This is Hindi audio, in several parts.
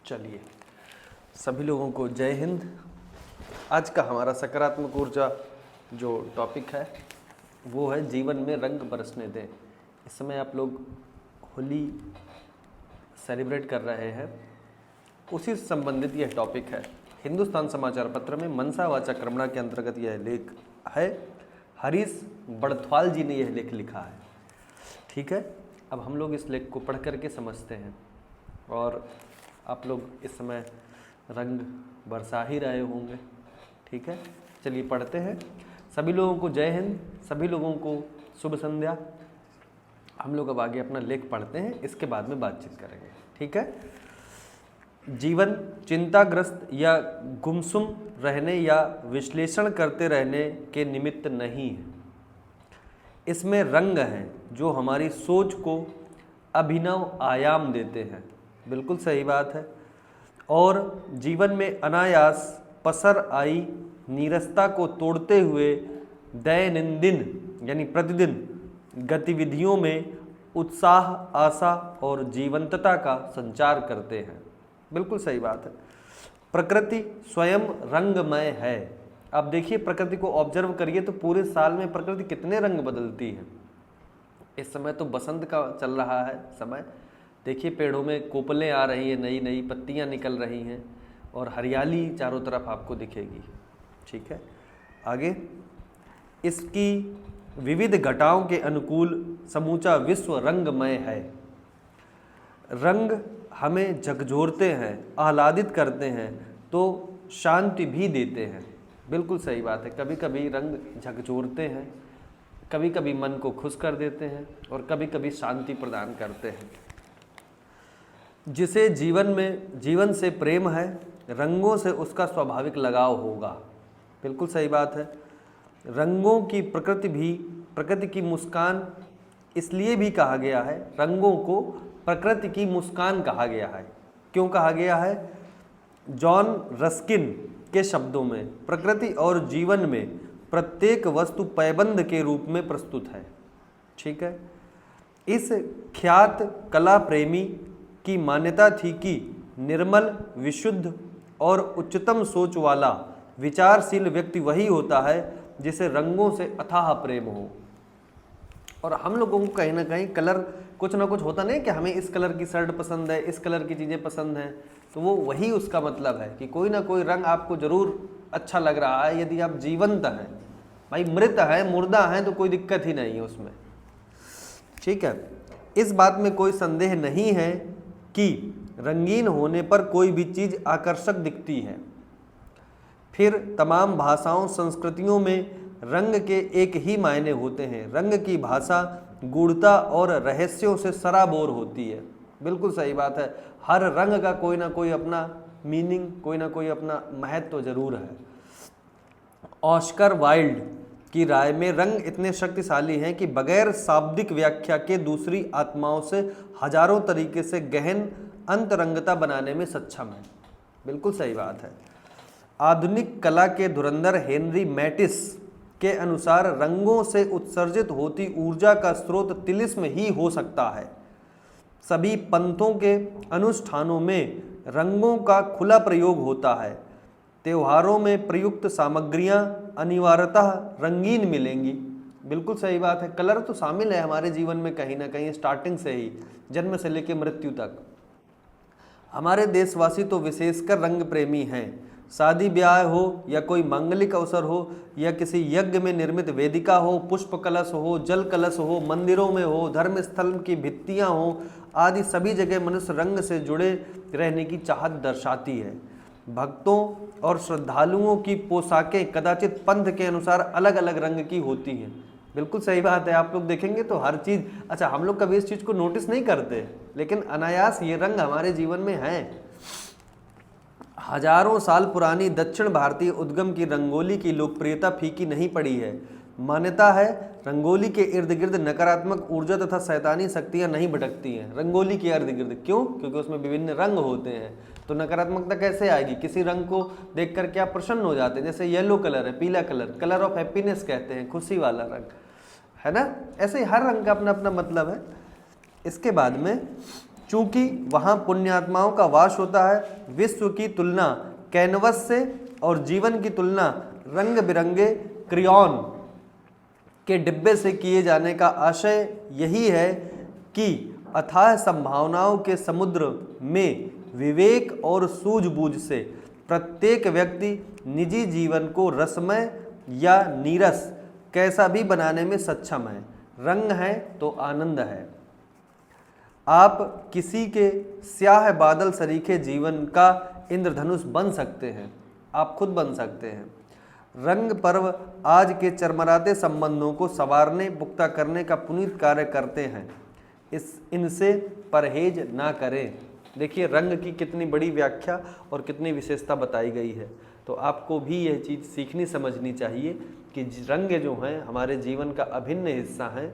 चलिए, सभी लोगों को जय हिंद। आज का हमारा सकारात्मक ऊर्जा जो टॉपिक है वो है जीवन में रंग बरसने दें। इस समय आप लोग होली सेलिब्रेट कर रहे हैं, उसी से संबंधित यह टॉपिक है। हिंदुस्तान समाचार पत्र में मनसा वाचा कर्मणा के अंतर्गत यह लेख है। हरीश बड़थवाल जी ने यह लेख लिखा है। ठीक है, अब हम लोग इस लेख को पढ़ करके समझते हैं और आप लोग इस समय रंग बरसा ही रहे होंगे। ठीक है, चलिए पढ़ते हैं। सभी लोगों को जय हिंद, सभी लोगों को शुभ संध्या। हम लोग अब आगे अपना लेख पढ़ते हैं, इसके बाद में बातचीत करेंगे। ठीक है, जीवन चिंताग्रस्त या गुमसुम रहने या विश्लेषण करते रहने के निमित्त नहीं है। इसमें रंग हैं जो हमारी सोच को अभिनव आयाम देते हैं। बिल्कुल सही बात है। और जीवन में अनायास पसर आई नीरसता को तोड़ते हुए दैनंदिन यानी प्रतिदिन गतिविधियों में उत्साह, आशा और जीवंतता का संचार करते हैं। बिल्कुल सही बात है। प्रकृति स्वयं रंगमय है। अब देखिए, प्रकृति को ऑब्जर्व करिए तो पूरे साल में प्रकृति कितने रंग बदलती है। इस समय तो बसंत का चल रहा है समय। देखिए, पेड़ों में कोपलें आ रही हैं, नई नई पत्तियां निकल रही हैं और हरियाली चारों तरफ आपको दिखेगी। ठीक है, आगे इसकी विविध घटाओं के अनुकूल समूचा विश्व रंगमय है। रंग हमें झकझोरते हैं, आह्लादित करते हैं तो शांति भी देते हैं। बिल्कुल सही बात है। कभी कभी रंग झकझोरते हैं, कभी कभी मन को खुश कर देते हैं और कभी कभी शांति प्रदान करते हैं। जिसे जीवन से प्रेम है, रंगों से उसका स्वाभाविक लगाव होगा। बिल्कुल सही बात है। रंगों की प्रकृति की मुस्कान इसलिए भी कहा गया है, रंगों को प्रकृति की मुस्कान कहा गया है। क्यों कहा गया है? जॉन रस्किन के शब्दों में प्रकृति और जीवन में प्रत्येक वस्तु पैबंद के रूप में प्रस्तुत है। ठीक है, इस ख्यात कला प्रेमी की मान्यता थी कि निर्मल, विशुद्ध और उच्चतम सोच वाला विचारशील व्यक्ति वही होता है जिसे रंगों से अथाह प्रेम हो। और हम लोगों को कहीं ना कहीं कलर कुछ ना कुछ होता नहीं कि हमें इस कलर की शर्ट पसंद है, इस कलर की चीज़ें पसंद हैं, तो वो वही उसका मतलब है कि कोई ना कोई रंग आपको ज़रूर अच्छा लग रहा है यदि आप जीवंत हैं। भाई मृत है, मुर्दा है तो कोई दिक्कत ही नहीं है उसमें। ठीक है, इस बात में कोई संदेह नहीं है कि रंगीन होने पर कोई भी चीज़ आकर्षक दिखती है। फिर तमाम भाषाओं संस्कृतियों में रंग के एक ही मायने होते हैं। रंग की भाषा गूढ़ता और रहस्यों से सराबोर होती है। बिल्कुल सही बात है। हर रंग का कोई ना कोई अपना मीनिंग, कोई ना कोई अपना महत्व जरूर है। ऑस्कर वाइल्ड की राय में रंग इतने शक्तिशाली हैं कि बगैर शाब्दिक व्याख्या के दूसरी आत्माओं से हजारों तरीके से गहन अंतरंगता बनाने में सक्षम है। बिल्कुल सही बात है। आधुनिक कला के धुरंधर हेनरी मैटिस के अनुसार रंगों से उत्सर्जित होती ऊर्जा का स्रोत तिलिस्म ही हो सकता है। सभी पंथों के अनुष्ठानों में रंगों का खुला प्रयोग होता है। त्योहारों में प्रयुक्त सामग्रियां अनिवार्यतः रंगीन मिलेंगी। बिल्कुल सही बात है। कलर तो शामिल है हमारे जीवन में कहीं ना कहीं, स्टार्टिंग से ही, जन्म से लेकर मृत्यु तक। हमारे देशवासी तो विशेषकर रंग प्रेमी हैं। शादी ब्याह हो या कोई मांगलिक अवसर हो या किसी यज्ञ में निर्मित वेदिका हो, पुष्प कलश हो, जल कलश हो, मंदिरों में हो, धर्म स्थल की भित्तियां हो, आदि सभी जगह मनुष्य रंग से जुड़े रहने की चाहत दर्शाती है। भक्तों और श्रद्धालुओं की पोशाकें कदाचित पंथ के अनुसार अलग अलग रंग की होती हैं। बिल्कुल सही बात है। आप लोग देखेंगे तो हर चीज़, अच्छा हम लोग कभी इस चीज़ को नोटिस नहीं करते, लेकिन अनायास ये रंग हमारे जीवन में हैं। हजारों साल पुरानी दक्षिण भारतीय उद्गम की रंगोली की लोकप्रियता फीकी नहीं पड़ी है। मान्यता है रंगोली के इर्द गिर्द नकारात्मक ऊर्जा तथा शैतानी शक्तियां नहीं भटकती हैं। रंगोली के इर्द गिर्द क्यों? क्योंकि उसमें विभिन्न रंग होते हैं। तो नकारात्मकता कैसे आएगी? किसी रंग को देख करके आप प्रसन्न हो जाते हैं। जैसे येलो कलर है, पीला कलर, कलर ऑफ हैप्पीनेस कहते हैं, खुशी वाला रंग है ना। ऐसे ही हर रंग का अपना अपना मतलब है। इसके बाद में चूंकि वहाँ पुण्यात्माओं का वास होता है। विश्व की तुलना कैनवस से और जीवन की तुलना रंग बिरंगे क्रियॉन के डिब्बे से किए जाने का आशय यही है कि अथाह संभावनाओं के समुद्र में विवेक और सूझबूझ से प्रत्येक व्यक्ति निजी जीवन को रसमय या नीरस कैसा भी बनाने में सक्षम है। रंग है तो आनंद है। आप किसी के स्याह बादल सरीखे जीवन का इंद्रधनुष बन सकते हैं, आप खुद बन सकते हैं। रंग पर्व आज के चरमराते संबंधों को संवारने पुख्ता करने का पुनीत कार्य करते हैं। इनसे परहेज ना करें। देखिए रंग की कितनी बड़ी व्याख्या और कितनी विशेषता बताई गई है। तो आपको भी यह चीज़ सीखनी समझनी चाहिए कि रंग जो हैं हमारे जीवन का अभिन्न हिस्सा हैं,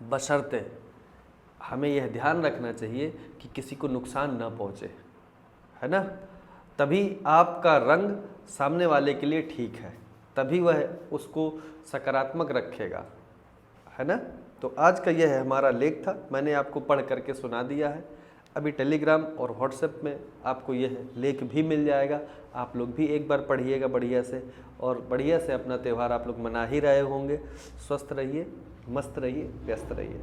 बशर्ते हमें यह ध्यान रखना चाहिए कि किसी को नुकसान ना पहुँचे, है ना। तभी आपका रंग सामने वाले के लिए ठीक है, तभी वह उसको सकारात्मक रखेगा, है ना। तो आज का यह हमारा लेख था, मैंने आपको पढ़ करके सुना दिया है। अभी टेलीग्राम और व्हाट्सएप में आपको यह लेख भी मिल जाएगा, आप लोग भी एक बार पढ़िएगा बढ़िया से, और बढ़िया से अपना त्यौहार आप लोग मना ही रहे होंगे। स्वस्थ रहिए, मस्त रहिए, व्यस्त रहिए।